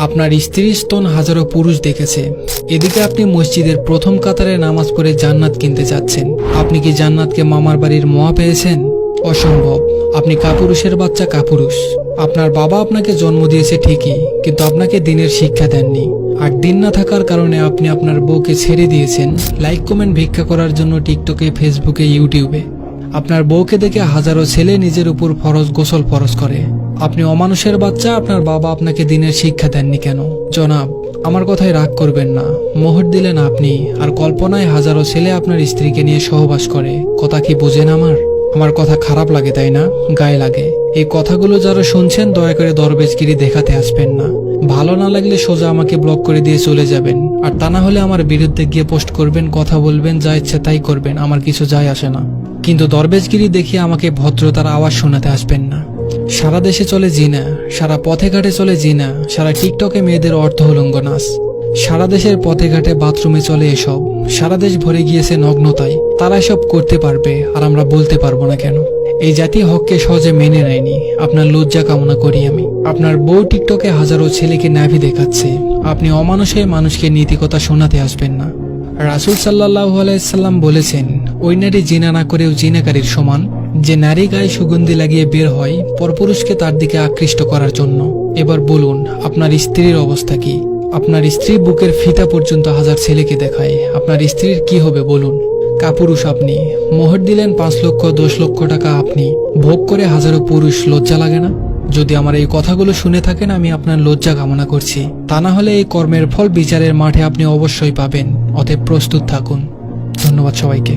আপনার স্ত্রীর স্তন হাজারো পুরুষ দেখেছে। এদিকে আপনি মসজিদের প্রথম কাতারে নামাজ পড়ে জান্নাত কিনতে যাচ্ছেন। আপনি কি জান্নাতকে মামার বাড়ির মোয়া পেয়েছেন? অসম্ভব। আপনি কাপুরুষের বাচ্চা, কাপুরুষ। আপনার বাবা আপনাকে জন্ম দিয়েছে ঠিকই, কিন্তু আপনাকে দিনের শিক্ষা দেননি। আর দিন না থাকার কারণে আপনি আপনার বউকে ছেড়ে দিয়েছেন লাইক কমেন্ট ভিক্ষা করার জন্য টিকটকে, ফেসবুকে, ইউটিউবে। আপনার বউকে দেখে হাজারো ছেলে নিজের উপর ফরজ গোসল ফরজ করে। আপনি অমানুষের বাচ্চা। আপনার বাবা আপনাকে দিনের শিক্ষা দেননি কেন? জনাব, আমার কথায় রাগ করবেন না। মোহর দিলেন আপনি, আর কল্পনায় হাজারো ছেলে আপনার স্ত্রীকে নিয়ে সহবাস করে। কথা কি বোঝেন? আমার কথা খারাপ লাগে তাই না? গায়ে লাগে। এই কথাগুলো যারা শুনছেন দয়া করে দরবেশগিরি দেখাতে আসবেন না। ভালো না লাগলে সোজা আমাকে ব্লক করে দিয়ে চলে যাবেন। আর তা না হলে আমার বিরুদ্ধে গিয়ে পোস্ট করবেন, কথা বলবেন, যা ইচ্ছে তাই করবেন, আমার কিছু যায় আসে না। কিন্তু দরবেশগিরি দেখিয়ে আমাকে ভদ্রতার আওয়াজ শোনাতে আসবেন না। সারা দেশে চলে জিনা, সারা পথে ঘাটে চলে জিনা, সারা টিকটকে মেয়েদের অর্ধউলঙ্গ নাচ, সারা দেশের পথে ঘাটে বাথরুমে চলে এসব। সারা দেশ ভরে গিয়েছে নগ্নতায়। তারা এসব করতে পারবে আর আমরা বলতে পারবো না কেন? এই জাতি হককে সহজে মেনে নেয়নি। আপনার লজ্জা কামনা করি আমি। আপনার বউ টিকটকে হাজারো ছেলেকে নাভি দেখাচ্ছে। আপনি অমানুষের মানুষকে নীতিকথা শোনাতে আসবেন না। রাসূল সাল্লাল্লাহু আলাইহি সাল্লাম বলেছেন, ওই নারী জিনা না করেও জিনাকারীর সমান, যে নারী গায়ে সুগন্ধি লাগিয়ে বের হয় পরপুরুষকে তার দিকে আকৃষ্ট করার জন্য। এবার বলুন, আপনার স্ত্রীর অবস্থা কি? আপনার স্ত্রী বুকের ফিতা পর্যন্ত হাজার ছেলেকে দেখায়। আপনার স্ত্রীর কি হবে বলুন? কাপুরুষ আপনি। মোহর দিলেন 5 লক্ষ 10 লক্ষ টাকা আপনি, ভোগ করে হাজারো পুরুষ। লজ্জা লাগে না? যদি আমার এই কথাগুলো শুনে থাকেন আমি আপনার লজ্জা কামনা করছি। তা না হলে এই কর্মের ফল বিচারের মাঠে আপনি অবশ্যই পাবেন। অতএব প্রস্তুত থাকুন। ধন্যবাদ সবাইকে।